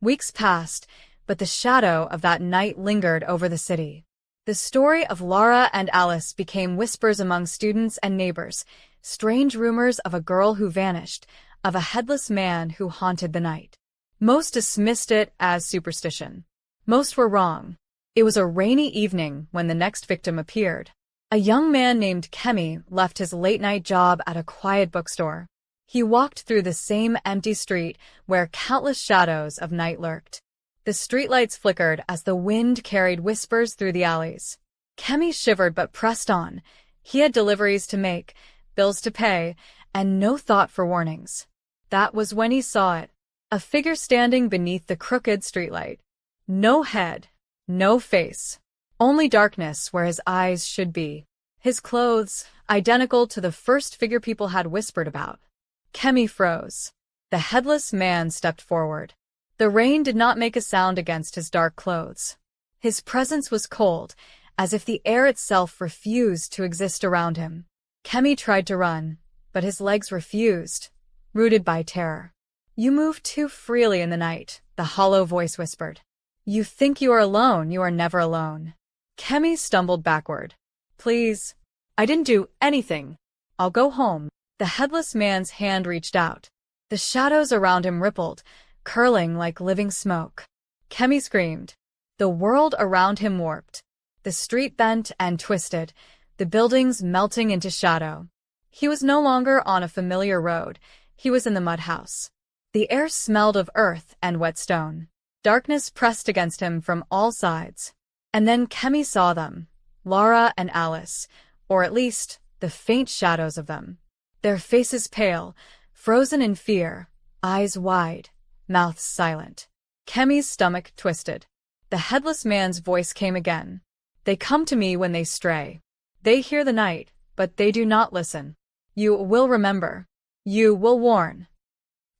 Weeks passed, but the shadow of that night lingered over the city. The story of Laura and Alice became whispers among students and neighbors, strange rumors of a girl who vanished, of a headless man who haunted the night. Most dismissed it as superstition. Most were wrong. It was a rainy evening when the next victim appeared. A young man named Kemi left his late-night job at a quiet bookstore. He walked through the same empty street where countless shadows of night lurked. The streetlights flickered as the wind carried whispers through the alleys. Kemi shivered but pressed on. He had deliveries to make, bills to pay, and no thought for warnings. That was when he saw it. A figure standing beneath the crooked streetlight. No head, no face. Only darkness where his eyes should be. His clothes, identical to the first figure people had whispered about. Kemi froze. The headless man stepped forward. The rain did not make a sound against his dark clothes. His presence was cold, as if the air itself refused to exist around him. Kemi tried to run, but his legs refused, rooted by terror. "You move too freely in the night," the hollow voice whispered. "You think you are alone, you are never alone." Kemi stumbled backward. "Please. I didn't do anything. I'll go home." The headless man's hand reached out. The shadows around him rippled, curling like living smoke. Kemi screamed. The world around him warped. The street bent and twisted, the buildings melting into shadow. He was no longer on a familiar road. He was in the mud house. The air smelled of earth and wet stone. Darkness pressed against him from all sides. And then Kemi saw them, Laura and Alice, or at least the faint shadows of them. Their faces pale, frozen in fear, eyes wide, mouths silent. Kemi's stomach twisted. The headless man's voice came again. "They come to me when they stray. They hear the night, but they do not listen. You will remember. You will warn."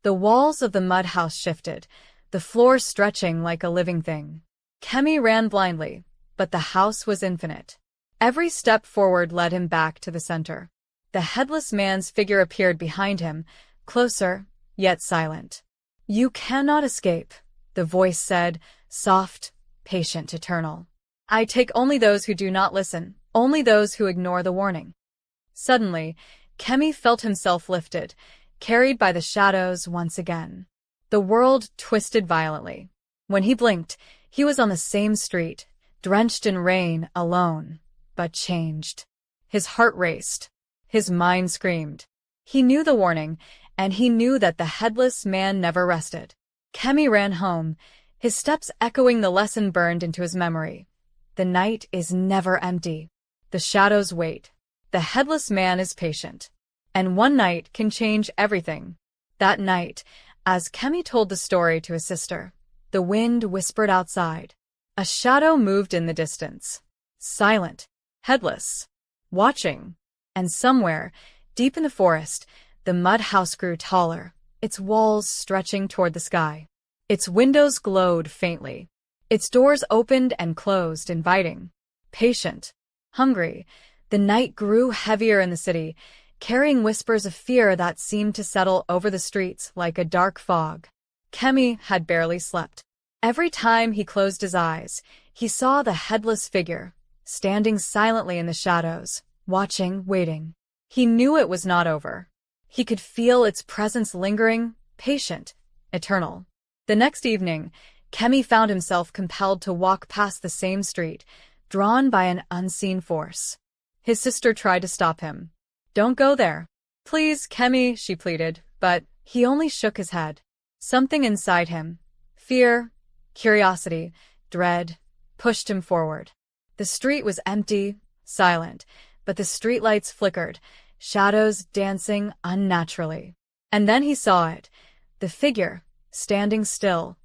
The walls of the mud house shifted, the floor stretching like a living thing. Kemi ran blindly, but the house was infinite. Every step forward led him back to the center. The headless man's figure appeared behind him, closer, yet silent. "You cannot escape," the voice said, soft, patient, eternal. "I take only those who do not listen, only those who ignore the warning." Suddenly, Kemi felt himself lifted, carried by the shadows once again. The world twisted violently. When he blinked, he was on the same street, drenched in rain, alone, but changed. His heart raced. His mind screamed. He knew the warning, and he knew that the headless man never rested. Kemi ran home, his steps echoing the lesson burned into his memory. The night is never empty. The shadows wait. The headless man is patient. And one night can change everything. That night, as Kemi told the story to his sister, the wind whispered outside. A shadow moved in the distance. Silent, headless, watching. And somewhere, deep in the forest, the mud house grew taller, its walls stretching toward the sky. Its windows glowed faintly. Its doors opened and closed, inviting. Patient, hungry, the night grew heavier in the city, carrying whispers of fear that seemed to settle over the streets like a dark fog. Kemi had barely slept. Every time he closed his eyes, he saw the headless figure, standing silently in the shadows, watching, waiting. He knew it was not over. He could feel its presence lingering, patient, eternal. The next evening, Kemi found himself compelled to walk past the same street, drawn by an unseen force. His sister tried to stop him. "Don't go there." "Please, Kemi," she pleaded, but he only shook his head. Something inside him, fear, curiosity, dread, pushed him forward. The street was empty, silent, but the streetlights flickered, shadows dancing unnaturally. And then he saw it, the figure, standing still,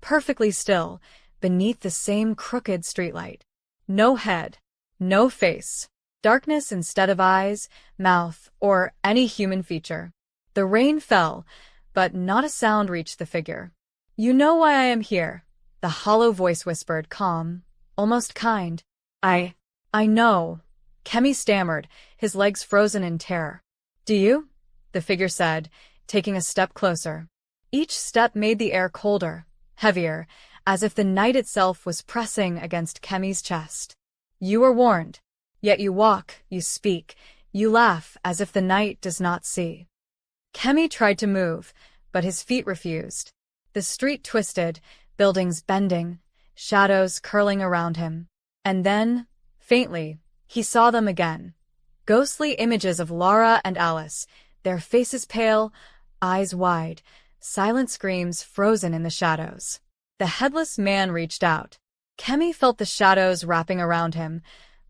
perfectly still, beneath the same crooked streetlight. No head, no face. Darkness instead of eyes, mouth, or any human feature. The rain fell, but not a sound reached the figure. "You know why I am here," the hollow voice whispered, calm, almost kind. I know," Kemi stammered, his legs frozen in terror. "Do you?" the figure said, taking a step closer. Each step made the air colder, heavier, as if the night itself was pressing against Kemi's chest. You are warned. Yet you walk, you speak, you laugh as if the night does not see. Kemi tried to move, but his feet refused. The street twisted, buildings bending, shadows curling around him. And then, faintly, he saw them again. Ghostly images of Lara and Alice, their faces pale, eyes wide, silent screams frozen in the shadows. The headless man reached out. Kemi felt the shadows wrapping around him,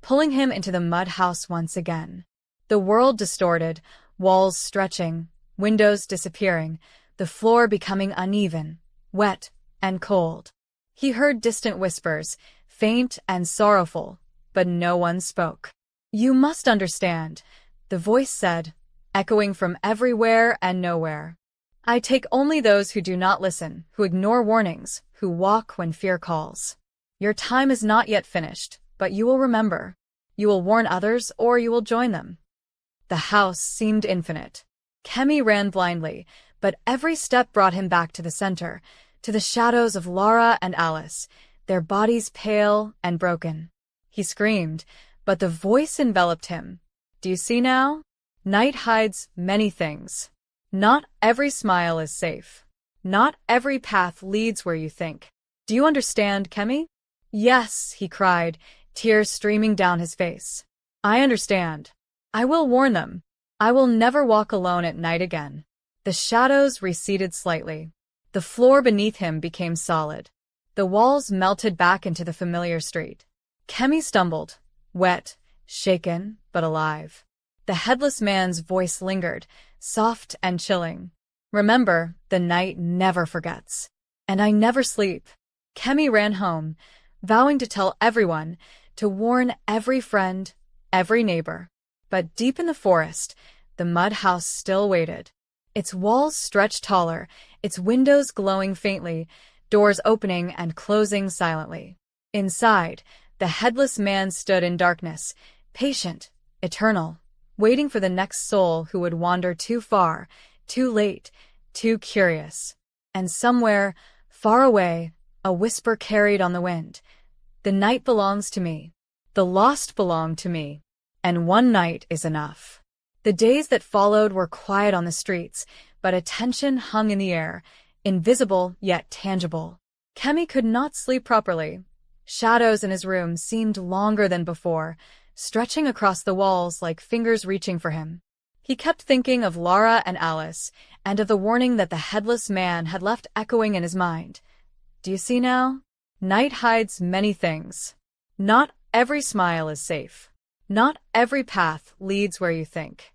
pulling him into the mud house once again. The world distorted, walls stretching, windows disappearing, the floor becoming uneven, wet, and cold. He heard distant whispers, faint and sorrowful, but no one spoke. You must understand, the voice said, echoing from everywhere and nowhere. I take only those who do not listen, who ignore warnings, who walk when fear calls. Your time is not yet finished, but you will remember. You will warn others or you will join them. The house seemed infinite. Kemi ran blindly, but every step brought him back to the center, to the shadows of Lara and Alice, their bodies pale and broken. He screamed, but the voice enveloped him. Do you see now? Night hides many things. Not every smile is safe. Not every path leads where you think. Do you understand, Kemi? Yes, he cried, tears streaming down his face. I understand. I will warn them. I will never walk alone at night again. The shadows receded slightly. The floor beneath him became solid. The walls melted back into the familiar street. Kemi stumbled, wet, shaken, but alive. The headless man's voice lingered, soft and chilling. Remember, the night never forgets. And I never sleep. Kemi ran home, vowing to tell everyone, to warn every friend, every neighbor. But deep in the forest, the mud house still waited. Its walls stretched taller, its windows glowing faintly, doors opening and closing silently. Inside, the headless man stood in darkness, patient, eternal, waiting for the next soul who would wander too far, too late, too curious. And somewhere, far away, a whisper carried on the wind. The night belongs to me. The lost belong to me. And one night is enough. The days that followed were quiet on the streets, but a tension hung in the air, invisible yet tangible. Kemi could not sleep properly. Shadows in his room seemed longer than before, stretching across the walls like fingers reaching for him. He kept thinking of Lara and Alice, and of the warning that the headless man had left echoing in his mind. Do you see now? Night hides many things. Not every smile is safe. Not every path leads where you think.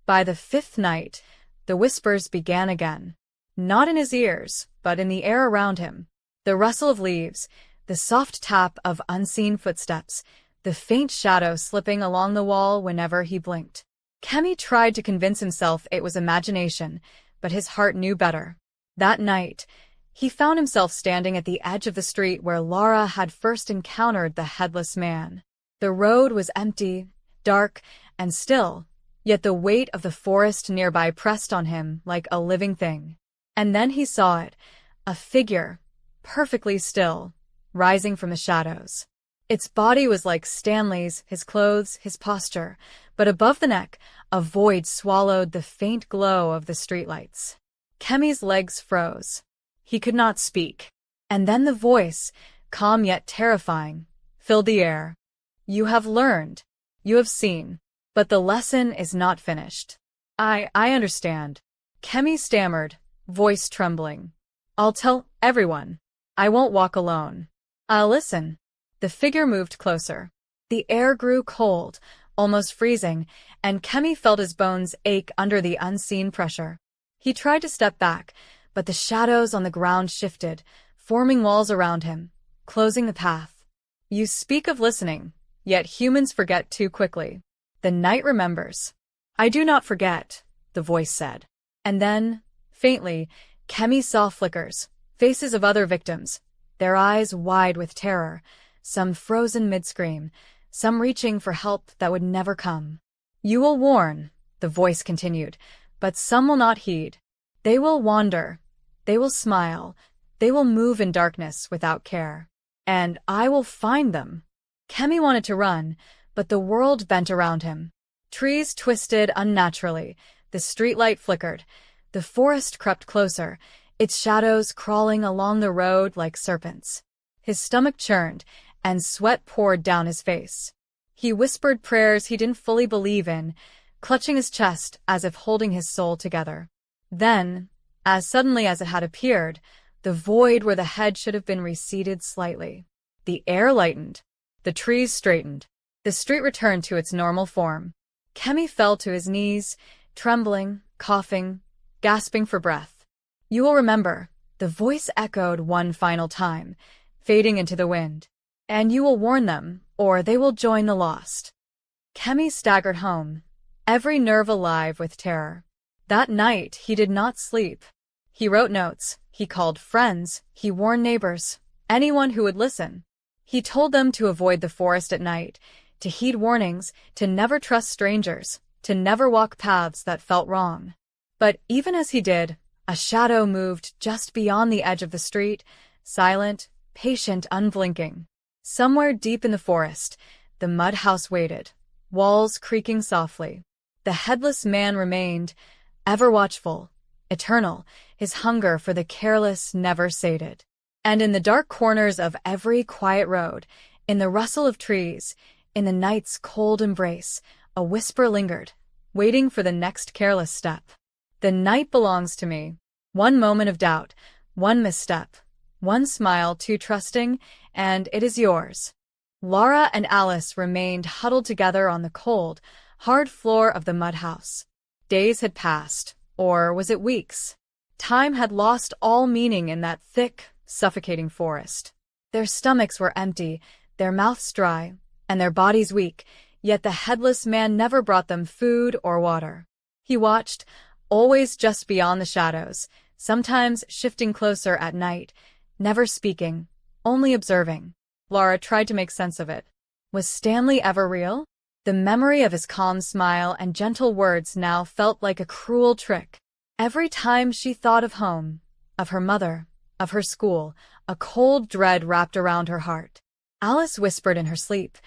By the fifth night, the whispers began again. Not in his ears, but in the air around him. The rustle of leaves, the soft tap of unseen footsteps, the faint shadow slipping along the wall whenever he blinked. Kemi tried to convince himself it was imagination, but his heart knew better. That night, he found himself standing at the edge of the street where Lara had first encountered the headless man. The road was empty, dark, and still, yet the weight of the forest nearby pressed on him like a living thing. And then he saw it, a figure, perfectly still, rising from the shadows. Its body was like Stanley's, his clothes, his posture, but above the neck, a void swallowed the faint glow of the streetlights. Kemi's legs froze. He could not speak. And then the voice, calm yet terrifying, filled the air. You have learned. You have seen. But the lesson is not finished. I understand. Kemi stammered, voice trembling. I'll tell everyone. I won't walk alone. I'll listen. The figure moved closer. The air grew cold, almost freezing, and Kemi felt his bones ache under the unseen pressure. He tried to step back, but the shadows on the ground shifted, forming walls around him, closing the path. You speak of listening, yet humans forget too quickly. The night remembers. I do not forget, the voice said. And then, faintly, Kemi saw flickers, faces of other victims, their eyes wide with terror, some frozen mid-scream, some reaching for help that would never come. You will warn, the voice continued, but some will not heed. They will wander. They will smile. They will move in darkness without care. And I will find them. Kemi wanted to run, but the world bent around him. Trees twisted unnaturally, the streetlight flickered, the forest crept closer, its shadows crawling along the road like serpents. His stomach churned, and sweat poured down his face. He whispered prayers he didn't fully believe in, clutching his chest as if holding his soul together. Then, as suddenly as it had appeared, the void where the head should have been receded slightly. The air lightened. The trees straightened. The street returned to its normal form. Kemi fell to his knees, trembling, coughing, gasping for breath. "You will remember," the voice echoed one final time, fading into the wind. "And you will warn them, or they will join the lost." Kemi staggered home, every nerve alive with terror. That night he did not sleep. He wrote notes, he called friends, he warned neighbors, anyone who would listen. He told them to avoid the forest at night, to heed warnings, to never trust strangers, to never walk paths that felt wrong. But even as he did, a shadow moved just beyond the edge of the street, silent, patient, unblinking. Somewhere deep in the forest, the mud house waited, walls creaking softly. The headless man remained, ever watchful, eternal, his hunger for the careless never sated. And in the dark corners of every quiet road, in the rustle of trees, in the night's cold embrace, a whisper lingered, waiting for the next careless step. The night belongs to me. One moment of doubt, one misstep, one smile too trusting, and it is yours. Laura and Alice remained huddled together on the cold, hard floor of the mud house. Days had passed, or was it weeks? Time had lost all meaning in that thick, suffocating forest. Their stomachs were empty, their mouths dry, and their bodies weak, yet the headless man never brought them food or water. He watched, always just beyond the shadows, sometimes shifting closer at night, never speaking, only observing. Laura tried to make sense of it. Was Stanley ever real? The memory of his calm smile and gentle words now felt like a cruel trick. Every time she thought of home, of her mother, of her school, a cold dread wrapped around her heart. Alice whispered in her sleep,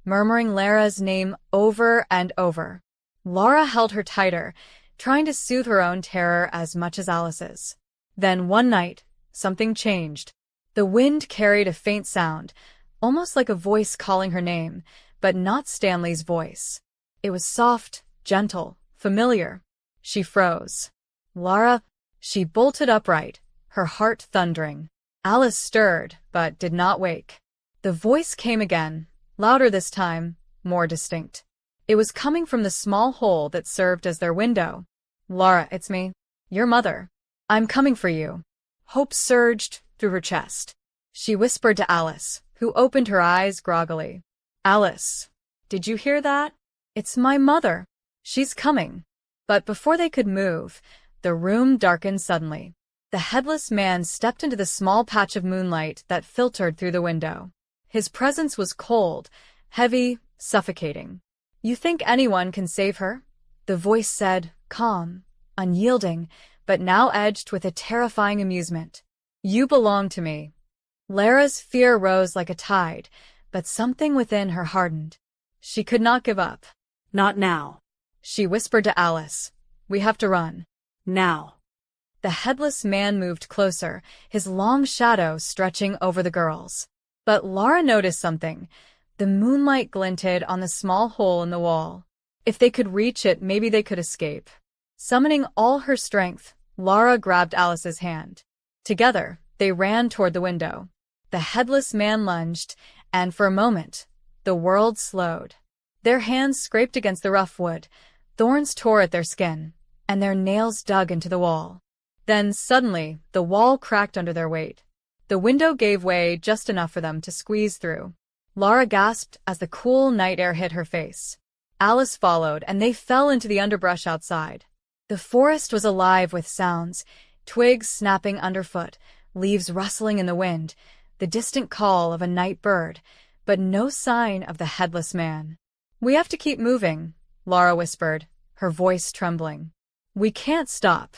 murmuring Lara's name over and over. Laura held her tighter, trying to soothe her own terror as much as Alice's. Then one night, something changed. The wind carried a faint sound, almost like a voice calling her name, but not Stanley's voice. It was soft, gentle, familiar. She froze. "Lara," she bolted upright, her heart thundering. Alice stirred, but did not wake. The voice came again, louder this time, more distinct. It was coming from the small hole that served as their window. "Lara, it's me. Your mother. I'm coming for you." Hope surged through her chest. She whispered to Alice, who opened her eyes groggily. "Alice, did you hear that? It's my mother. She's coming." But before they could move, the room darkened suddenly. The headless man stepped into the small patch of moonlight that filtered through the window. His presence was cold, heavy, suffocating. "You think anyone can save her?" The voice said, calm, unyielding, but now edged with a terrifying amusement. "You belong to me." Lara's fear rose like a tide, but something within her hardened. She could not give up. "Not now," she whispered to Alice. "We have to run." "Now." The headless man moved closer, his long shadow stretching over the girls. But Lara noticed something. The moonlight glinted on the small hole in the wall. If they could reach it, maybe they could escape. Summoning all her strength, Lara grabbed Alice's hand. Together, they ran toward the window. The headless man lunged, and for a moment, the world slowed. Their hands scraped against the rough wood, thorns tore at their skin, and their nails dug into the wall. Then, suddenly, the wall cracked under their weight. The window gave way just enough for them to squeeze through. Lara gasped as the cool night air hit her face. Alice followed, and they fell into the underbrush outside. The forest was alive with sounds, twigs snapping underfoot, leaves rustling in the wind, the distant call of a night bird, but no sign of the headless man. "We have to keep moving," Lara whispered, her voice trembling. "We can't stop."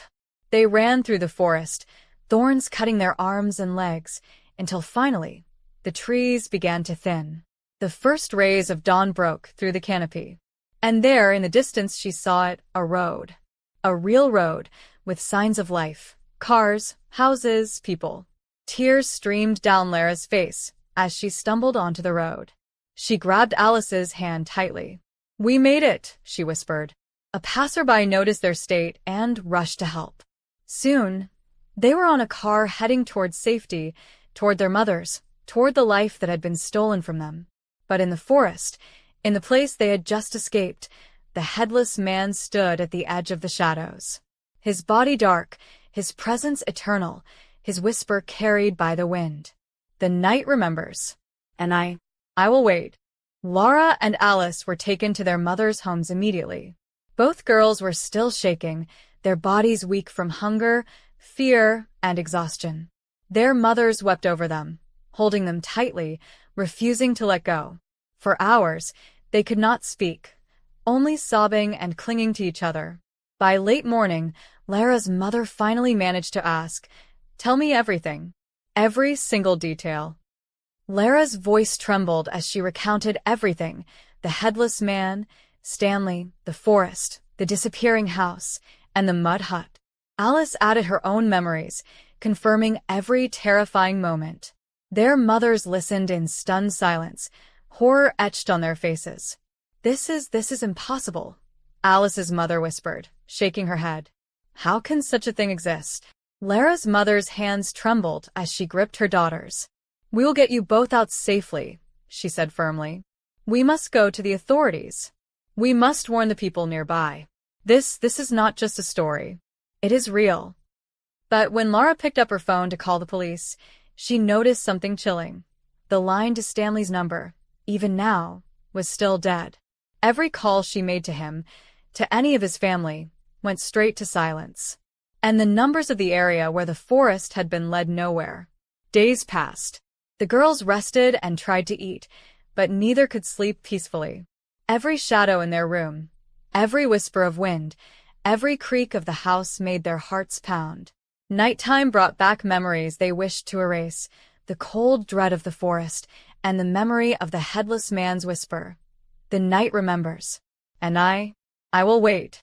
They ran through the forest, thorns cutting their arms and legs, until finally, the trees began to thin. The first rays of dawn broke through the canopy. And there, in the distance, she saw it, a road. A real road, with signs of life. Cars, houses, people. Tears streamed down Lara's face as she stumbled onto the road. She grabbed Alice's hand tightly. "We made it," she whispered. A passerby noticed their state and rushed to help. Soon, they were on a car heading toward safety, toward their mothers, toward the life that had been stolen from them. But in the forest, in the place they had just escaped, the headless man stood at the edge of the shadows. His body dark, his presence eternal, his whisper carried by the wind. "The night remembers. And I will wait." Lara and Alice were taken to their mothers' homes immediately. Both girls were still shaking, their bodies weak from hunger, fear, and exhaustion. Their mothers wept over them, holding them tightly, refusing to let go. For hours, they could not speak, only sobbing and clinging to each other. By late morning, Lara's mother finally managed to ask, "Tell me everything. Every single detail." Lara's voice trembled as she recounted everything: the headless man, Stanley, the forest, the disappearing house, and the mud hut. Alice added her own memories, confirming every terrifying moment. Their mothers listened in stunned silence, horror etched on their faces. This is impossible," Alice's mother whispered, shaking her head. "How can such a thing exist?" Lara's mother's hands trembled as she gripped her daughter's. "We will get you both out safely," she said firmly. "We must go to the authorities. We must warn the people nearby. This is not just a story. It is real." But when Lara picked up her phone to call the police, she noticed something chilling. The line to Stanley's number, even now, was still dead. Every call she made to him, to any of his family, went straight to silence. And the numbers of the area where the forest had been led nowhere. Days passed. The girls rested and tried to eat, but neither could sleep peacefully. Every shadow in their room, every whisper of wind, every creak of the house made their hearts pound. Nighttime brought back memories they wished to erase, the cold dread of the forest, and the memory of the headless man's whisper. "The night remembers. And I will wait."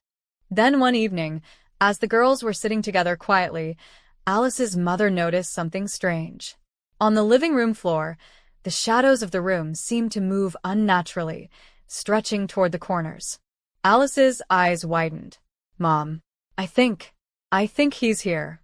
Then one evening, as the girls were sitting together quietly, Alice's mother noticed something strange. On the living room floor, the shadows of the room seemed to move unnaturally, stretching toward the corners. Alice's eyes widened. "Mom, I think he's here."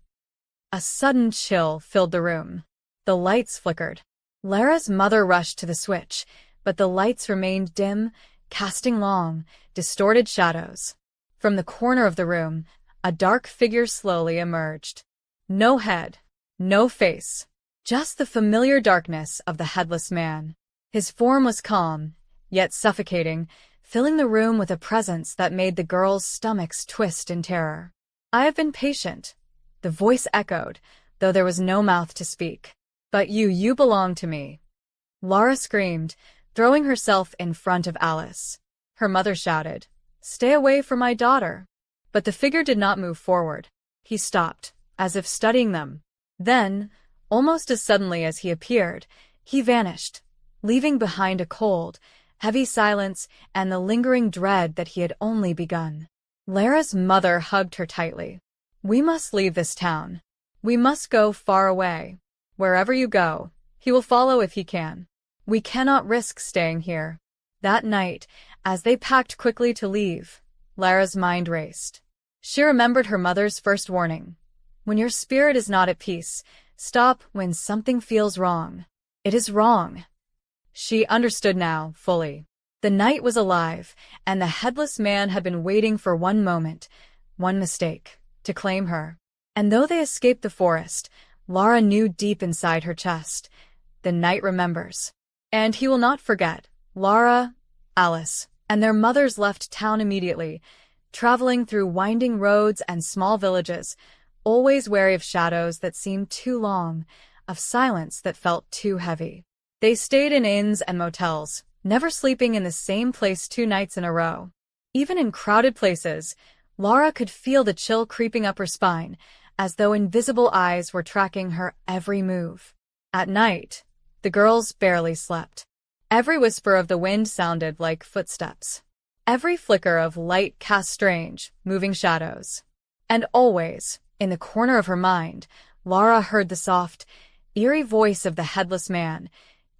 A sudden chill filled the room. The lights flickered. Lara's mother rushed to the switch, but the lights remained dim, casting long, distorted shadows. From the corner of the room, a dark figure slowly emerged. No head, no face, just the familiar darkness of the headless man. His form was calm, yet suffocating, filling the room with a presence that made the girls' stomachs twist in terror. "I have been patient," the voice echoed, though there was no mouth to speak. "But you belong to me." Lara screamed, throwing herself in front of Alice. Her mother shouted, "Stay away from my daughter." But the figure did not move forward. He stopped, as if studying them. Then, almost as suddenly as he appeared, he vanished, leaving behind a cold, heavy silence and the lingering dread that he had only begun. Lara's mother hugged her tightly. "We must leave this town. We must go far away. Wherever you go, he will follow if he can. We cannot risk staying here." That night, as they packed quickly to leave, Lara's mind raced. She remembered her mother's first warning. When your spirit is not at peace, stop when something feels wrong. It is wrong. She understood now, fully. The night was alive, and the headless man had been waiting for one moment, one mistake, to claim her. And though they escaped the forest, Lara knew deep inside her chest, the night remembers. And he will not forget. Lara, Alice, and their mothers left town immediately, traveling through winding roads and small villages, always wary of shadows that seemed too long, of silence that felt too heavy. They stayed in inns and motels, never sleeping in the same place 2 nights in a row. Even in crowded places, Lara could feel the chill creeping up her spine, as though invisible eyes were tracking her every move. At night, the girls barely slept. Every whisper of the wind sounded like footsteps. Every flicker of light cast strange, moving shadows. And always, in the corner of her mind, Lara heard the soft, eerie voice of the Headless Man,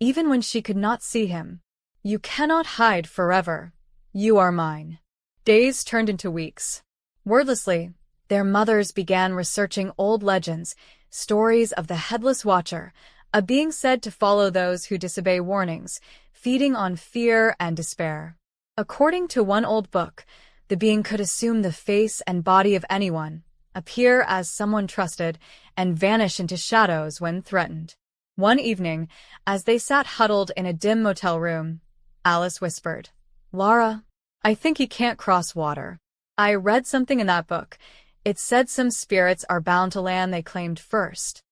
even when she could not see him. "You cannot hide forever. You are mine." Days turned into weeks. Wordlessly, their mothers began researching old legends, stories of the Headless Watcher, a being said to follow those who disobey warnings, feeding on fear and despair. According to one old book, the being could assume the face and body of anyone, appear as someone trusted, and vanish into shadows when threatened. One evening, as they sat huddled in a dim motel room, Alice whispered, "Lara, I think he can't cross water. I read something in that book. It said some spirits are bound to land they claimed first."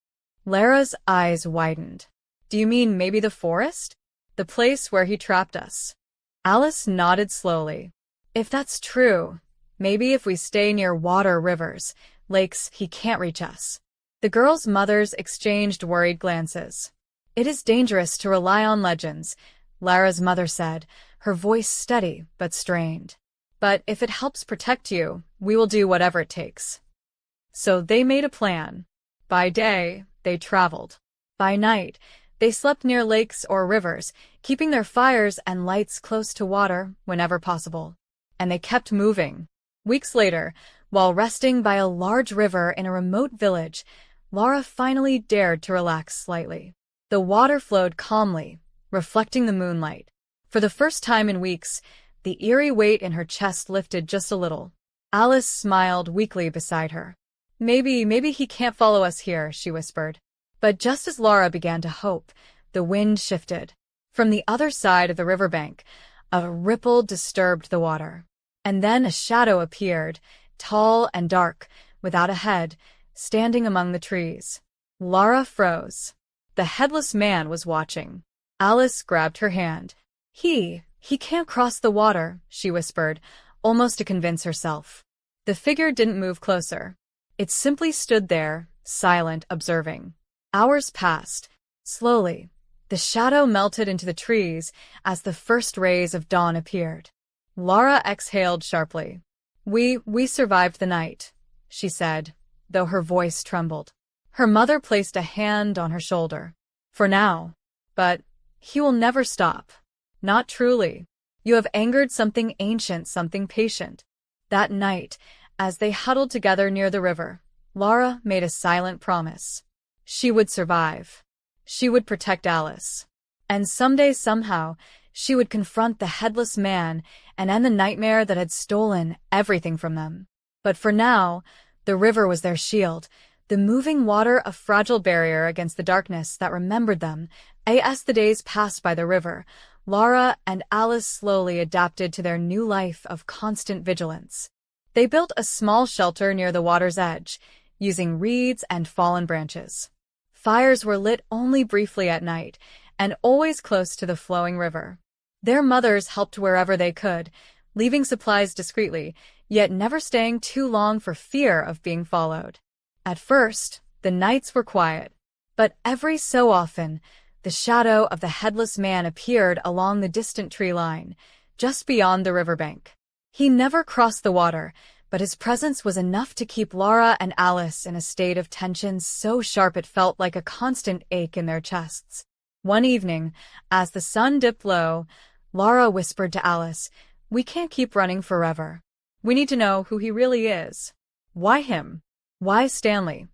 Lara's eyes widened. "Do you mean maybe the forest? The place where he trapped us?" Alice nodded slowly. "If that's true, maybe if we stay near water, rivers, lakes, he can't reach us." The girls' mothers exchanged worried glances. "It is dangerous to rely on legends," Lara's mother said, her voice steady but strained. "But if it helps protect you, we will do whatever it takes." So they made a plan. By day, they traveled. By night, they slept near lakes or rivers, keeping their fires and lights close to water whenever possible. And they kept moving. Weeks later, while resting by a large river in a remote village, Lara finally dared to relax slightly. The water flowed calmly, reflecting the moonlight. For the first time in weeks, the eerie weight in her chest lifted just a little. Alice smiled weakly beside her. Maybe he can't follow us here," she whispered. But just as Lara began to hope, the wind shifted. From the other side of the riverbank, a ripple disturbed the water. And then a shadow appeared, tall and dark, without a head, standing among the trees. Lara froze. The Headless Man was watching. Alice grabbed her hand. He can't cross the water," she whispered, almost to convince herself. The figure didn't move closer. It simply stood there, silent, observing. Hours passed. Slowly, the shadow melted into the trees as the first rays of dawn appeared. Lara exhaled sharply. We survived the night," she said, though her voice trembled. Her mother placed a hand on her shoulder. "For now. But he will never stop. Not truly. You have angered something ancient, something patient." That night, as they huddled together near the river, Lara made a silent promise. She would survive. She would protect Alice. And someday, somehow, she would confront the Headless Man and end the nightmare that had stolen everything from them. But for now, the river was their shield, the moving water a fragile barrier against the darkness that remembered them. As the days passed by the river, Lara and Alice slowly adapted to their new life of constant vigilance. They built a small shelter near the water's edge, using reeds and fallen branches. Fires were lit only briefly at night, and always close to the flowing river. Their mothers helped wherever they could, leaving supplies discreetly, yet never staying too long for fear of being followed. At first, the nights were quiet, but every so often, the shadow of the Headless Man appeared along the distant tree line, just beyond the riverbank. He never crossed the water, but his presence was enough to keep Lara and Alice in a state of tension so sharp it felt like a constant ache in their chests. One evening, as the sun dipped low, Lara whispered to Alice, "We can't keep running forever. We need to know who he really is." "Why him? Why Stanley?"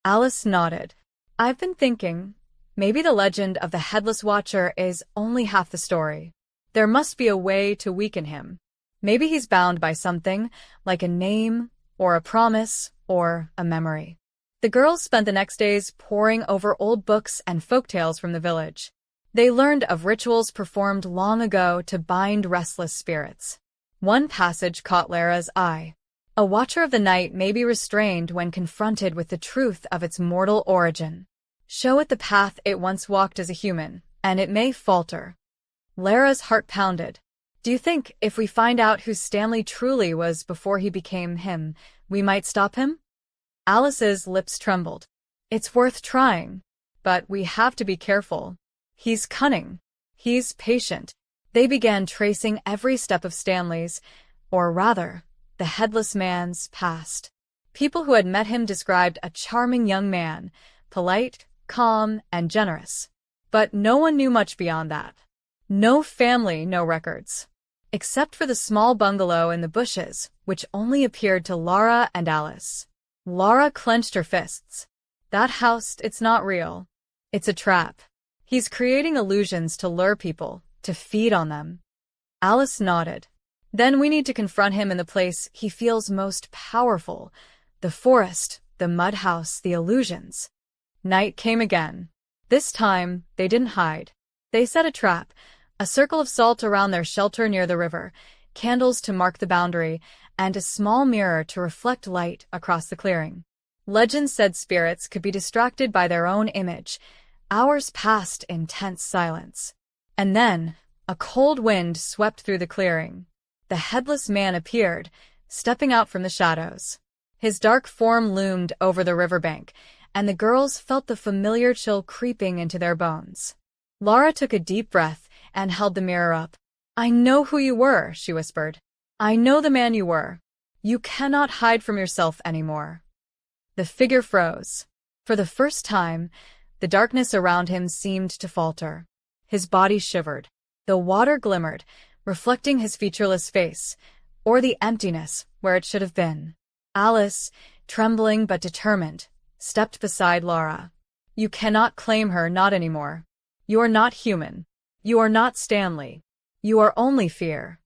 Alice nodded. "I've been thinking, maybe the legend of the Headless Watcher is only half the story. There must be a way to weaken him. Maybe he's bound by something, like a name, or a promise, or a memory." The girls spent the next days poring over old books and folktales from the village. They learned of rituals performed long ago to bind restless spirits. One passage caught Lara's eye. A watcher of the night may be restrained when confronted with the truth of its mortal origin. Show it the path it once walked as a human, and it may falter. Lara's heart pounded. "Do you think if we find out who Stanley truly was before he became him, we might stop him?" Alice's lips trembled. It's worth trying. But we have to be careful. He's cunning. He's patient. They began tracing every step of Stanley's, or rather, the Headless Man's past. People who had met him described a charming young man, polite, calm, and generous. But no one knew much beyond that. No family, no records. Except for the small bungalow in the bushes, which only appeared to Lara and Alice. Lara clenched her fists. That house, it's not real. It's a trap. He's creating illusions to lure people, to feed on them. Alice nodded. Then we need to confront him in the place he feels most powerful. The forest, the mud house, the illusions. Night came again. This time, they didn't hide. They set a trap, a circle of salt around their shelter near the river, candles to mark the boundary, and a small mirror to reflect light across the clearing. Legend said spirits could be distracted by their own image. Hours passed in tense silence. And then, a cold wind swept through the clearing. The Headless Man appeared, stepping out from the shadows. His dark form loomed over the riverbank, and the girls felt the familiar chill creeping into their bones. Lara took a deep breath and held the mirror up. "I know who you were," she whispered. "I know the man you were. You cannot hide from yourself anymore." The figure froze. For the first time, the darkness around him seemed to falter. His body shivered. The water glimmered, reflecting his featureless face, or the emptiness where it should have been. Alice, trembling but determined, stepped beside Lara. "You cannot claim her, not anymore. You are not human. You are not Stanley. You are only fear."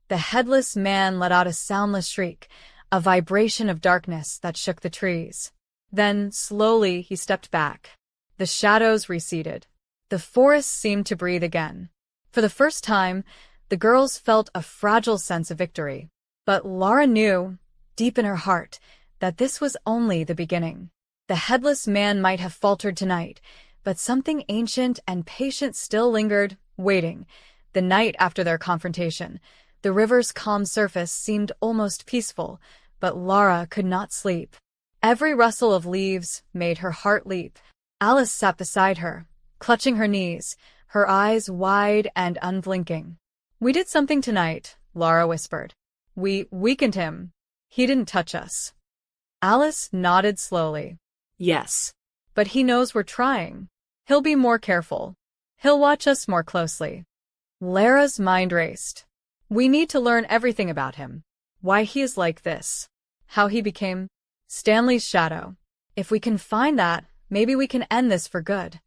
The Headless Man let out a soundless shriek, a vibration of darkness that shook the trees. Then, slowly, he stepped back. The shadows receded. The forest seemed to breathe again. For the first time, the girls felt a fragile sense of victory. But Lara knew, deep in her heart, that this was only the beginning. The Headless Man might have faltered tonight, but something ancient and patient still lingered, waiting. The night after their confrontation, the river's calm surface seemed almost peaceful, but Lara could not sleep. Every rustle of leaves made her heart leap. Alice sat beside her, clutching her knees, her eyes wide and unblinking. "We did something tonight," Lara whispered. "We weakened him. He didn't touch us." Alice nodded slowly. Yes. "But he knows we're trying. He'll be more careful. He'll watch us more closely." Lara's mind raced. "We need to learn everything about him. Why he is like this. How he became Stanley's shadow. If we can find that, maybe we can end this for good."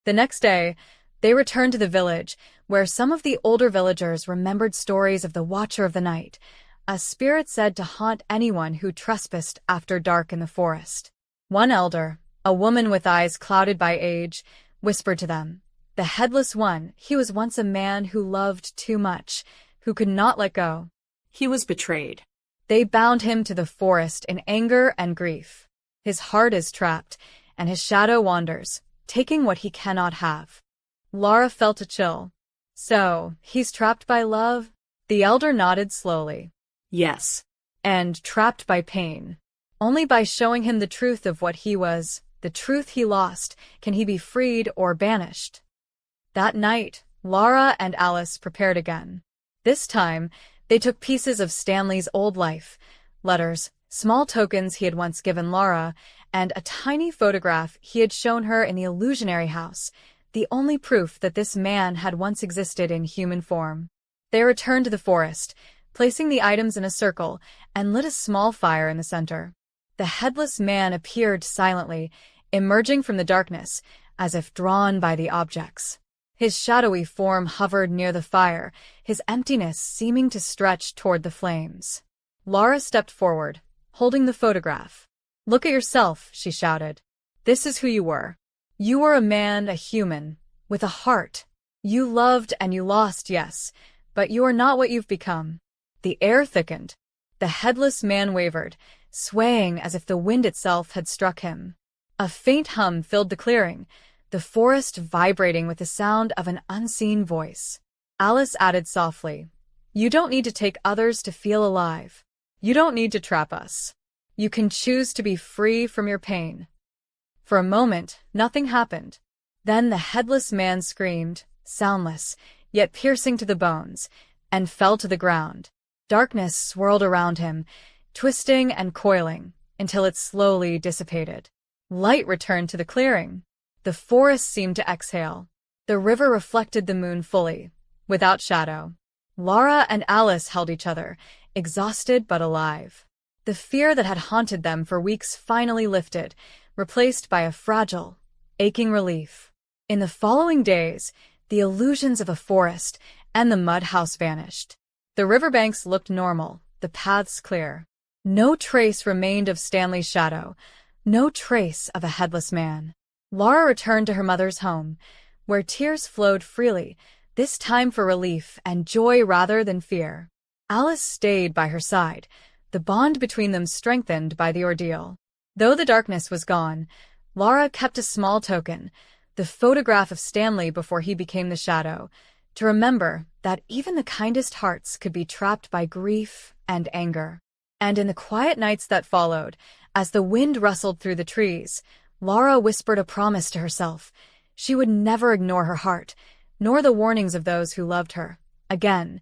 The next day, they returned to the village, where some of the older villagers remembered stories of the Watcher of the Night, a spirit said to haunt anyone who trespassed after dark in the forest. One elder, a woman with eyes clouded by age, whispered to them, "The Headless One, he was once a man who loved too much, who could not let go. He was betrayed. They bound him to the forest in anger and grief. His heart is trapped, and his shadow wanders, taking what he cannot have." Lara felt a chill. "So, he's trapped by love?" The elder nodded slowly. Yes. "And trapped by pain. Only by showing him the truth of what he was, the truth he lost, can he be freed or banished." That night, Lara and Alice prepared again. This time, they took pieces of Stanley's old life, letters, small tokens he had once given Lara, and a tiny photograph he had shown her in the illusionary house, the only proof that this man had once existed in human form. They returned to the forest, placing the items in a circle, and lit a small fire in the center. The Headless Man appeared silently, emerging from the darkness, as if drawn by the objects. His shadowy form hovered near the fire, his emptiness seeming to stretch toward the flames. Lara stepped forward, holding the photograph. "Look at yourself," she shouted. "This is who you were. You were a man, a human, with a heart. You loved and you lost, yes, but you are not what you've become." The air thickened. The Headless Man wavered, swaying as if the wind itself had struck him. A faint hum filled the clearing, the forest vibrating with the sound of an unseen voice. Alice added softly, "You don't need to take others to feel alive. You don't need to trap us. You can choose to be free from your pain. For a moment, nothing happened. Then the headless man screamed, soundless, yet piercing to the bones, and fell to the ground. Darkness swirled around him, twisting and coiling, until it slowly dissipated. Light returned to the clearing. The forest seemed to exhale. The river reflected the moon fully, without shadow. Lara and Alice held each other, exhausted but alive. The fear that had haunted them for weeks finally lifted, replaced by a fragile, aching relief. In the following days, the illusions of a forest and the mud house vanished. The riverbanks looked normal, the paths clear. No trace remained of Stanley's shadow, no trace of a headless man. Lara returned to her mother's home, where tears flowed freely, this time for relief and joy rather than fear. Alice stayed by her side, the bond between them strengthened by the ordeal. Though the darkness was gone, Lara kept a small token, the photograph of Stanley before he became the shadow, to remember that even the kindest hearts could be trapped by grief and anger. And in the quiet nights that followed, as the wind rustled through the trees, Lara whispered a promise to herself. She would never ignore her heart, nor the warnings of those who loved her. Again,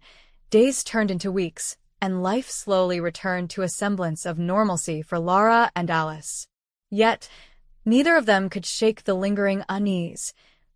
days turned into weeks, and life slowly returned to a semblance of normalcy for Lara and Alice. Yet, neither of them could shake the lingering unease,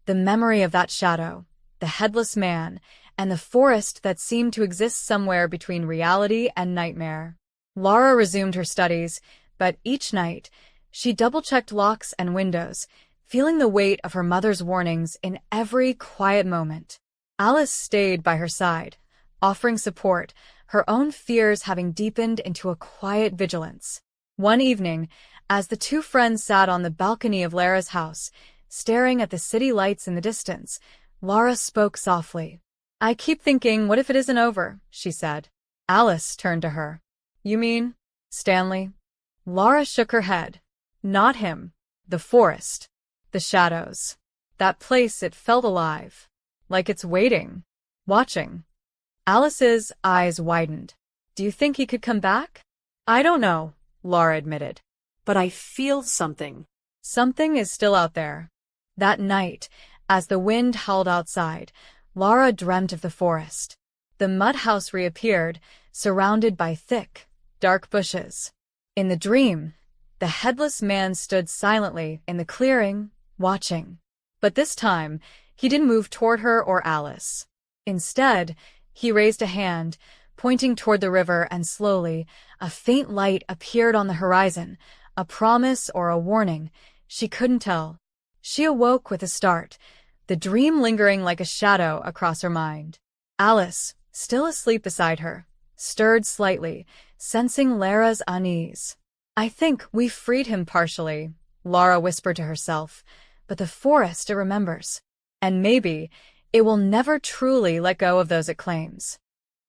the memory of that shadow, the headless man, and the forest that seemed to exist somewhere between reality and nightmare. Lara resumed her studies, but each night, she double-checked locks and windows, feeling the weight of her mother's warnings in every quiet moment. Alice stayed by her side, offering support, her own fears having deepened into a quiet vigilance. One evening, as the two friends sat on the balcony of Lara's house, staring at the city lights in the distance, Lara spoke softly. "I keep thinking, what if it isn't over?" she said. Alice turned to her. "You mean Stanley?" Lara shook her head. "Not him. The forest. The shadows. That place, it felt alive. Like it's waiting. Watching." Alice's eyes widened. "Do you think he could come back?" "I don't know," Lara admitted. But I feel something. Something is still out there. That night, as the wind howled outside, Lara dreamt of the forest. The mud house reappeared, surrounded by thick, dark bushes. In the dream, the headless man stood silently in the clearing, watching. But this time, he didn't move toward her or Alice. Instead, he raised a hand, pointing toward the river, and slowly, a faint light appeared on the horizon, a promise or a warning, she couldn't tell. She awoke with a start, the dream lingering like a shadow across her mind. Alice, still asleep beside her, stirred slightly, sensing Lara's unease. "I think we've freed him partially," Lara whispered to herself, "but the forest it remembers. And maybe it will never truly let go of those it claims."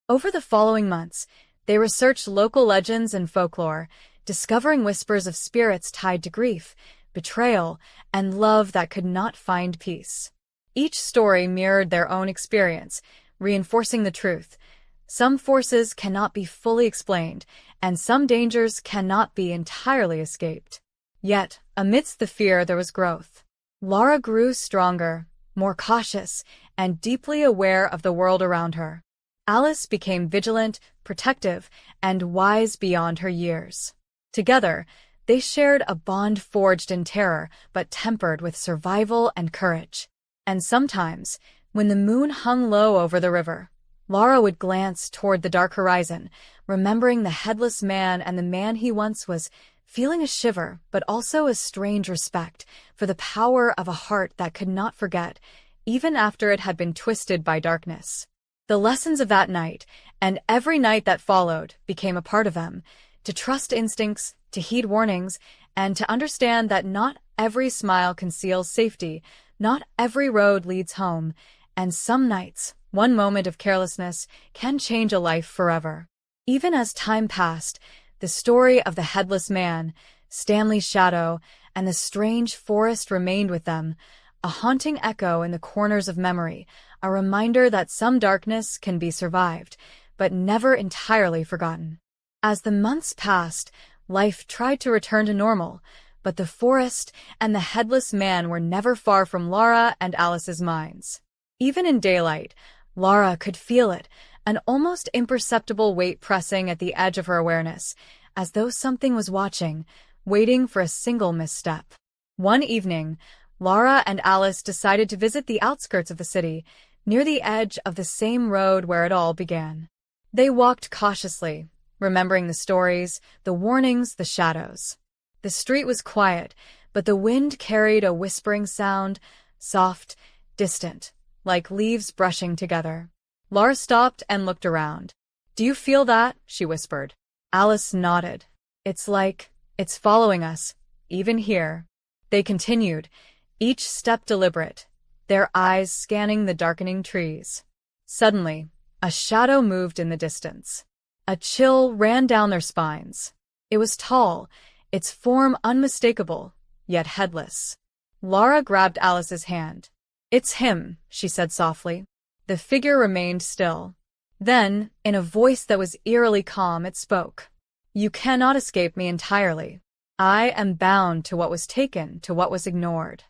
Over the following months, they researched local legends and folklore, discovering whispers of spirits tied to grief, betrayal, and love that could not find peace. Each story mirrored their own experience, reinforcing the truth. Some forces cannot be fully explained, and some dangers cannot be entirely escaped. Yet, amidst the fear, there was growth. Lara grew stronger, more cautious, and deeply aware of the world around her. Alice became vigilant, protective, and wise beyond her years. Together, they shared a bond forged in terror but tempered with survival and courage. And sometimes, when the moon hung low over the river, Lara would glance toward the dark horizon, remembering the headless man and the man he once was, feeling a shiver but also a strange respect for the power of a heart that could not forget, even after it had been twisted by darkness. The lessons of that night, and every night that followed, became a part of them, to trust instincts, to heed warnings, and to understand that not every smile conceals safety, not every road leads home, and some nights, one moment of carelessness, can change a life forever. Even as time passed, the story of the headless man, Stanley's shadow, and the strange forest remained with them, a haunting echo in the corners of memory, a reminder that some darkness can be survived, but never entirely forgotten. As the months passed, Life tried to return to normal, but the forest and the headless man were never far from Lara and Alice's minds. Even in daylight, Lara could feel it, an almost imperceptible weight pressing at the edge of her awareness, as though something was watching, waiting for a single misstep. One evening, Lara and Alice decided to visit the outskirts of the city, near the edge of the same road where it all began. They walked cautiously, remembering the stories, the warnings, the shadows. The street was quiet, but the wind carried a whispering sound, soft, distant, like leaves brushing together. Lara stopped and looked around. "Do you feel that?" she whispered. Alice nodded. It's following us, even here." They continued, each step deliberate, their eyes scanning the darkening trees. Suddenly, a shadow moved in the distance. A chill ran down their spines. It was tall, its form unmistakable, yet headless. Lara grabbed Alice's hand. "It's him," she said softly. The figure remained still. Then, in a voice that was eerily calm, it spoke. "You cannot escape me entirely. I am bound to what was taken, to what was ignored."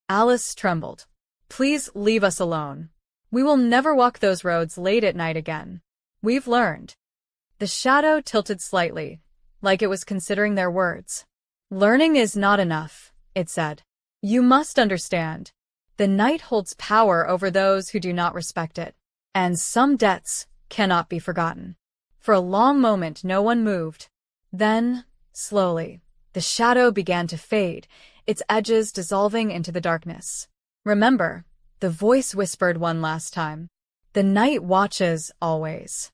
Alice trembled. "Please leave us alone. We will never walk those roads late at night again. We've learned." The shadow tilted slightly, like it was considering their words. "Learning is not enough," it said. "You must understand. The night holds power over those who do not respect it, and some debts cannot be forgotten." For a long moment no one moved. Then, slowly, the shadow began to fade, its edges dissolving into the darkness. "Remember," the voice whispered one last time, "the night watches always."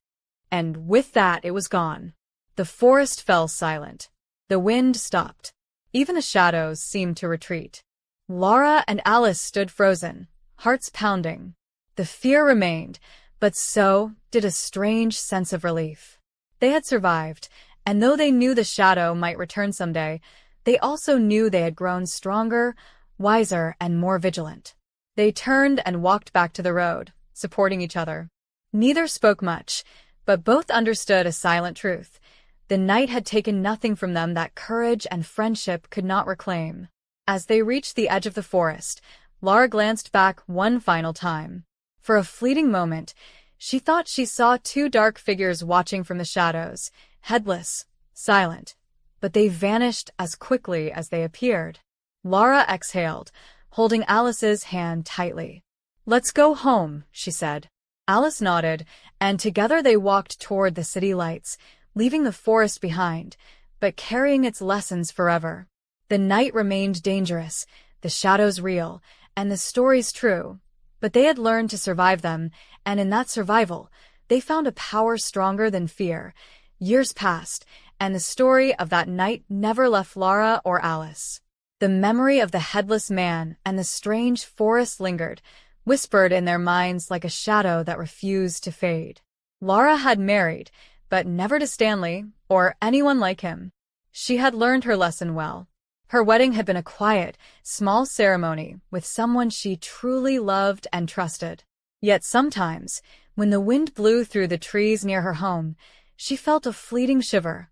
And with that it was gone. The forest fell silent. The wind stopped. Even the shadows seemed to retreat. Lara and Alice stood frozen, hearts pounding. The fear remained, but so did a strange sense of relief. They had survived, and though they knew the shadow might return someday, they also knew they had grown stronger, wiser, and more vigilant. They turned and walked back to the road, supporting each other. Neither spoke much, but both understood a silent truth. The night had taken nothing from them that courage and friendship could not reclaim. As they reached the edge of the forest, Lara glanced back one final time. For a fleeting moment, she thought she saw two dark figures watching from the shadows, headless, silent, but they vanished as quickly as they appeared. Lara exhaled, holding Alice's hand tightly. "Let's go home," she said. Alice nodded, and together they walked toward the city lights, leaving the forest behind, but carrying its lessons forever. The night remained dangerous, the shadows real, and the stories true, but they had learned to survive them, and in that survival, they found a power stronger than fear. Years passed, and the story of that night never left Lara or Alice. The memory of the headless man and the strange forest lingered, whispered in their minds like a shadow that refused to fade. Lara had married, but never to Stanley, or anyone like him. She had learned her lesson well. Her wedding had been a quiet, small ceremony with someone she truly loved and trusted. Yet sometimes, when the wind blew through the trees near her home, she felt a fleeting shiver,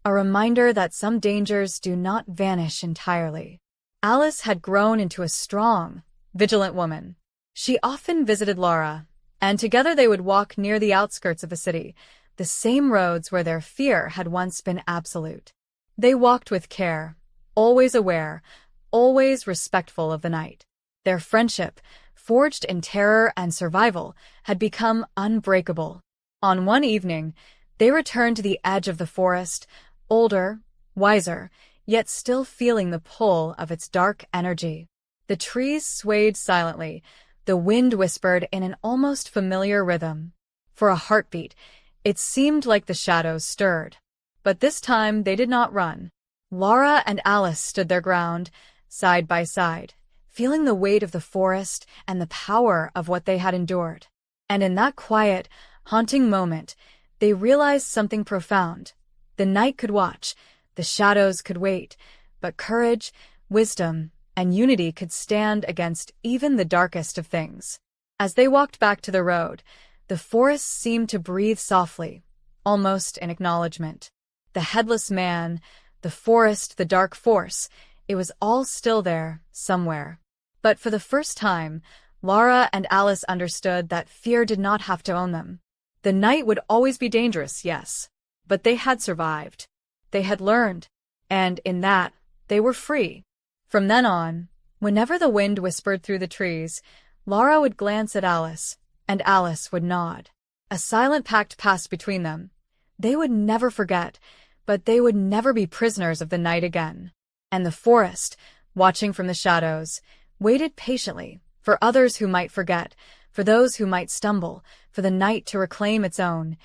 a reminder that some dangers do not vanish entirely. Alice had grown into a strong, vigilant woman. She often visited Lara, and together they would walk near the outskirts of the city, the same roads where their fear had once been absolute. They walked with care, always aware, always respectful of the night. Their friendship, forged in terror and survival, had become unbreakable. On one evening, they returned to the edge of the forest, older, wiser, yet still feeling the pull of its dark energy. The trees swayed silently, the wind whispered in an almost familiar rhythm. For a heartbeat, it seemed like the shadows stirred. But this time they did not run. Lara and Alice stood their ground, side by side, feeling the weight of the forest and the power of what they had endured. And in that quiet, haunting moment, they realized something profound. The night could watch, the shadows could wait, but courage, wisdom, and unity could stand against even the darkest of things. As they walked back to the road, the forest seemed to breathe softly, almost in acknowledgement. The headless man, the forest, the dark force, it was all still there, somewhere. But for the first time, Lara and Alice understood that fear did not have to own them. The night would always be dangerous, yes, but they had survived. They had learned, and in that, they were free. From then on, whenever the wind whispered through the trees, Lara would glance at Alice, and Alice would nod. A silent pact passed between them. They would never forget, but they would never be prisoners of the night again. And the forest, watching from the shadows, waited patiently for others who might forget, for those who might stumble, for the night to reclaim its own.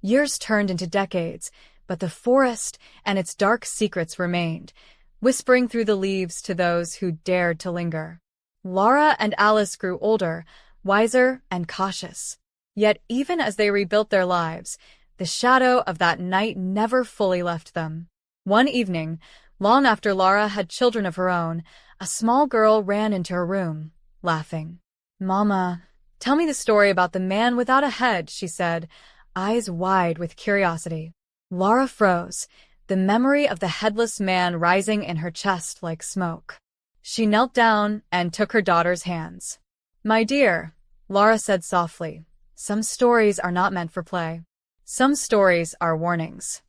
Years turned into decades, but the forest and its dark secrets remained, whispering through the leaves to those who dared to linger. Lara and Alice grew older, wiser, and cautious. Yet even as they rebuilt their lives, the shadow of that night never fully left them. One evening, long after Lara had children of her own, a small girl ran into her room, laughing. "Mama, tell me the story about the man without a head," she said, eyes wide with curiosity. Lara froze, the memory of the headless man rising in her chest like smoke. She knelt down and took her daughter's hands. "My dear," Lara said softly, "some stories are not meant for play. Some stories are warnings."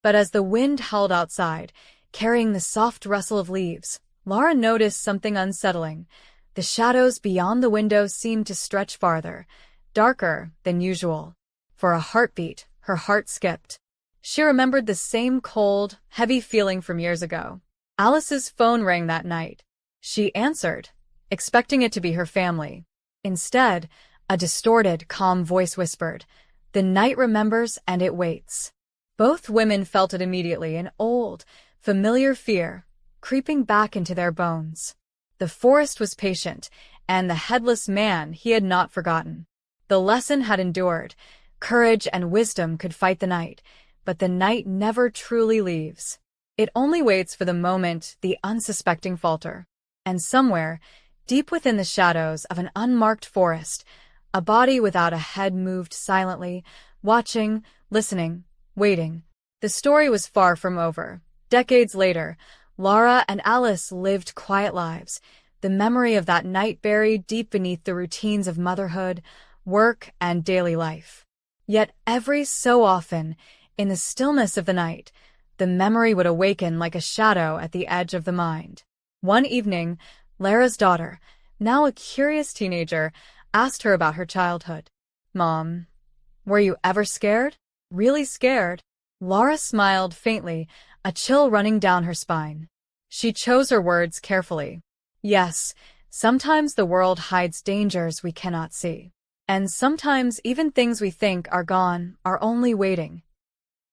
But as the wind howled outside, carrying the soft rustle of leaves, Lara noticed something unsettling. The shadows beyond the window seemed to stretch farther, darker than usual. For a heartbeat, her heart skipped. She remembered the same cold, heavy feeling from years ago. Alice's phone rang that night. She answered, expecting it to be her family. Instead, a distorted, calm voice whispered, "The night remembers and it waits." Both women felt it immediately, an old, familiar fear, creeping back into their bones. The forest was patient, and the headless man he had not forgotten. The lesson had endured. Courage and wisdom could fight the night, but the night never truly leaves. It only waits for the moment the unsuspecting falter. And somewhere, deep within the shadows of an unmarked forest, a body without a head moved silently, watching, listening, waiting. The story was far from over. Decades later, Lara and Alice lived quiet lives, the memory of that night buried deep beneath the routines of motherhood, work, and daily life. Yet every so often, in the stillness of the night, the memory would awaken like a shadow at the edge of the mind. One evening, Lara's daughter, now a curious teenager, asked her about her childhood. "Mom, were you ever scared? Really scared?" Lara smiled faintly, a chill running down her spine. She chose her words carefully. "Yes, sometimes the world hides dangers we cannot see. And sometimes even things we think are gone are only waiting."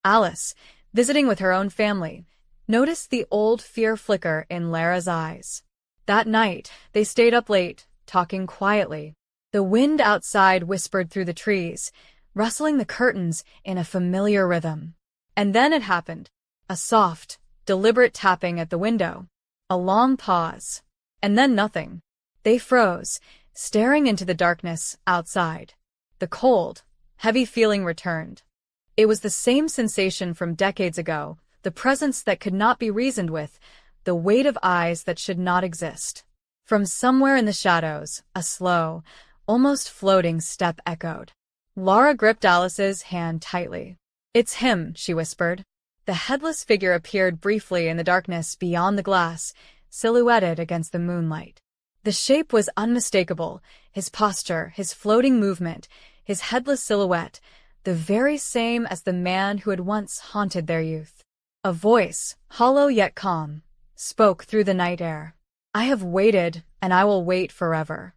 Alice, visiting with her own family, noticed the old fear flicker in Lara's eyes. That night, they stayed up late, talking quietly. The wind outside whispered through the trees, rustling the curtains in a familiar rhythm. And then it happened. A soft, deliberate tapping at the window. A long pause. And then nothing. They froze, staring into the darkness outside. The cold, heavy feeling returned. It was the same sensation from decades ago, the presence that could not be reasoned with, the weight of eyes that should not exist. From somewhere in the shadows, a slow, almost floating step echoed. Lara gripped Alice's hand tightly. "It's him," she whispered. The headless figure appeared briefly in the darkness beyond the glass, silhouetted against the moonlight. The shape was unmistakable, his posture, his floating movement, his headless silhouette, the very same as the man who had once haunted their youth. A voice, hollow yet calm, spoke through the night air. "I have waited, and I will wait forever."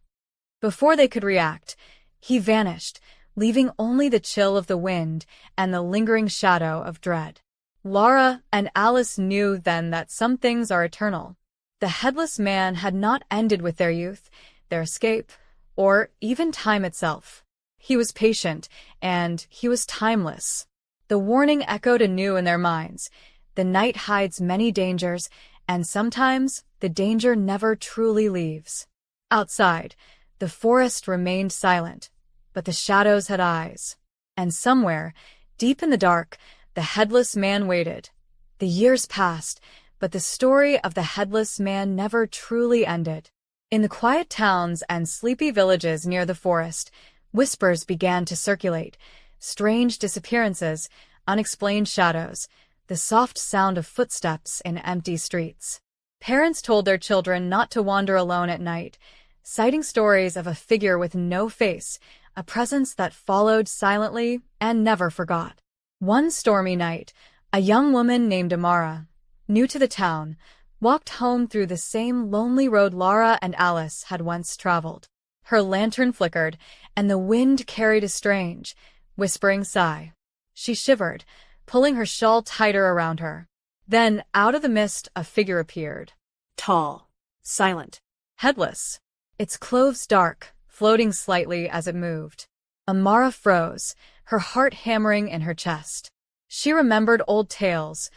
Before they could react, he vanished, leaving only the chill of the wind and the lingering shadow of dread. Lara and Alice knew then that some things are eternal. The headless man had not ended with their youth, their escape, or even time itself. He was patient, and he was timeless. The warning echoed anew in their minds. The night hides many dangers, and sometimes the danger never truly leaves. Outside, the forest remained silent, but the shadows had eyes. And somewhere, deep in the dark, The headless man waited. The years passed, but the story of the headless man never truly ended. In the quiet towns and sleepy villages near the forest, whispers began to circulate. Strange disappearances, unexplained shadows, the soft sound of footsteps in empty streets. Parents told their children not to wander alone at night, citing stories of a figure with no face, a presence that followed silently and never forgot. One stormy night, a young woman named Amara, new to the town, walked home through the same lonely road Lara and Alice had once traveled. Her lantern flickered, and the wind carried a strange, whispering sigh. She shivered, pulling her shawl tighter around her. Then, out of the mist, a figure appeared. Tall, silent, Headless, its clothes dark, floating slightly as it moved. Amara froze, her heart hammering in her chest. She remembered old tales,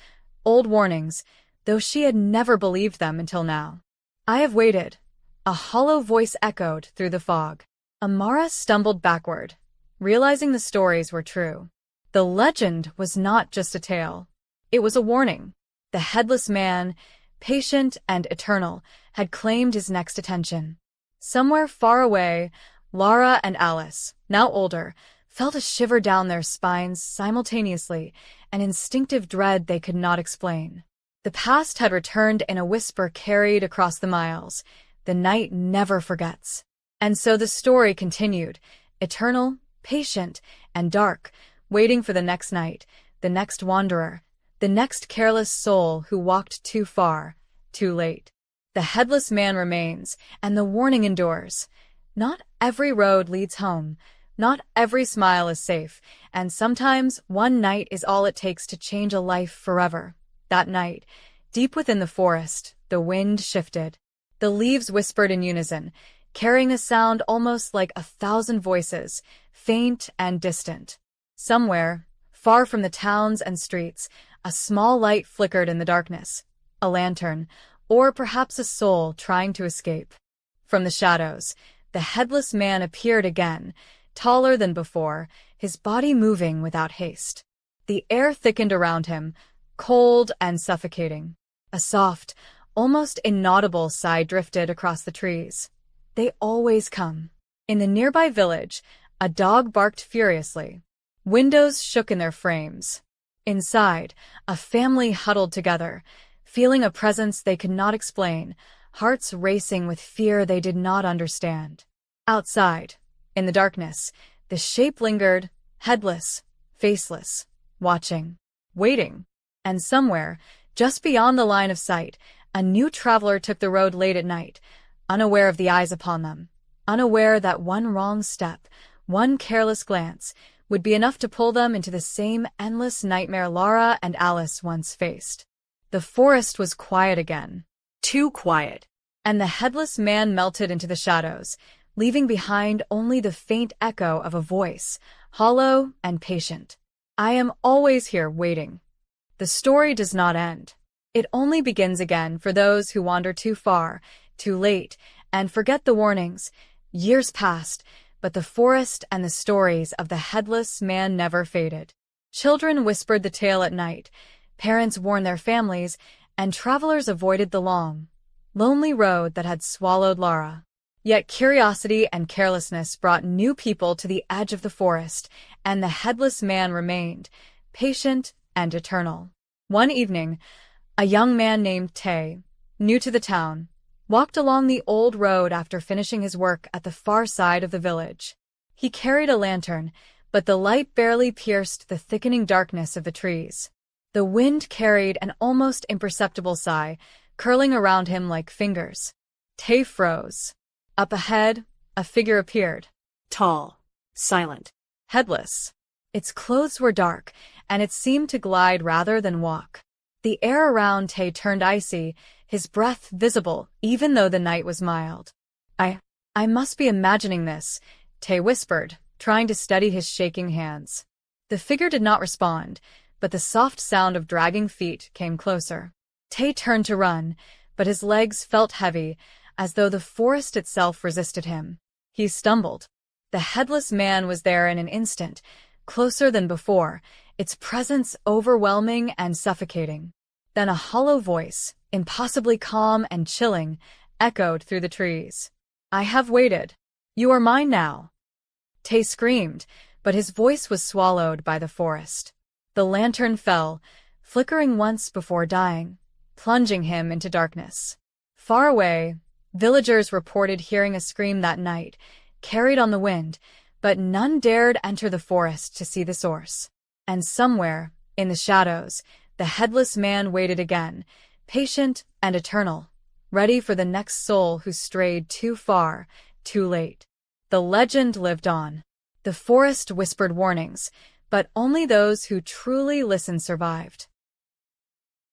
old warnings, though she had never believed them until now. "I have waited," a hollow voice echoed through the fog. Amara stumbled backward, realizing the stories were true. The legend was not just a tale. It was a warning. The headless man, patient and eternal, had claimed his next attention. Somewhere far away, Lara and Alice, now older, felt a shiver down their spines simultaneously, an instinctive dread they could not explain. The past had returned in a whisper carried across the miles. The night never forgets. And so the story continued, eternal, patient, and dark, waiting for the next night, the next wanderer, the next careless soul who walked too far, too late. The headless man remains, and the warning endures. Not every road leads home. Not every smile is safe, and sometimes one night is all it takes to change a life forever. That night, deep within the forest, the wind shifted. The leaves whispered in unison, carrying a sound almost like 1,000 voices, faint and distant. Somewhere, far from the towns and streets, a small light flickered in the darkness. A lantern, or perhaps a soul trying to escape. From the shadows, the headless man appeared again, taller than before, his body moving without haste. The air thickened around him, cold and suffocating. A soft, almost inaudible sigh drifted across the trees. They always come. In the nearby village, a dog barked furiously. Windows shook in their frames. Inside, a family huddled together, feeling a presence they could not explain, hearts racing with fear they did not understand. Outside, in the darkness, the shape lingered, headless, faceless, watching, waiting. And somewhere, just beyond the line of sight, a new traveler took the road late at night, unaware of the eyes upon them, unaware that one wrong step, one careless glance, would be enough to pull them into the same endless nightmare Lara and Alice once faced. The forest was quiet again. too quiet. And the headless man melted into the shadows, leaving behind only the faint echo of a voice, hollow and patient. "I am always here waiting." The story does not end. It only begins again for those who wander too far, too late, and forget the warnings. Years passed, but the forest and the stories of the headless man never faded. Children whispered the tale at night, parents warned their families, and travelers avoided the long, lonely road that had swallowed Lara. Yet curiosity and carelessness brought new people to the edge of the forest, and the headless man remained, patient and eternal. One evening, a young man named Tay, new to the town, walked along the old road after finishing his work at the far side of the village. He carried a lantern, but the light barely pierced the thickening darkness of the trees. The wind carried an almost imperceptible sigh, curling around him like fingers. Tay froze. Up ahead, a figure appeared. Tall, silent, Headless. Its clothes were dark, and it seemed to glide rather than walk. The air around Tay turned icy, his breath visible even though the night was mild. I must be imagining this," Tay whispered, trying to steady his shaking hands. The figure did not respond, but the soft sound of dragging feet came closer. Tay turned to run, but his legs felt heavy, as though the forest itself resisted him. He stumbled. The headless man was there in an instant, closer than before, its presence overwhelming and suffocating. Then a hollow voice, impossibly calm and chilling, echoed through the trees. "I have waited. You are mine now." Tay screamed, but his voice was swallowed by the forest. The lantern fell, flickering once before dying, plunging him into darkness. Far away, villagers reported hearing a scream that night, carried on the wind, but none dared enter the forest to see the source. And somewhere, in the shadows, the headless man waited again, patient and eternal, ready for the next soul who strayed too far, too late. The legend lived on. The forest whispered warnings, but only those who truly listened survived.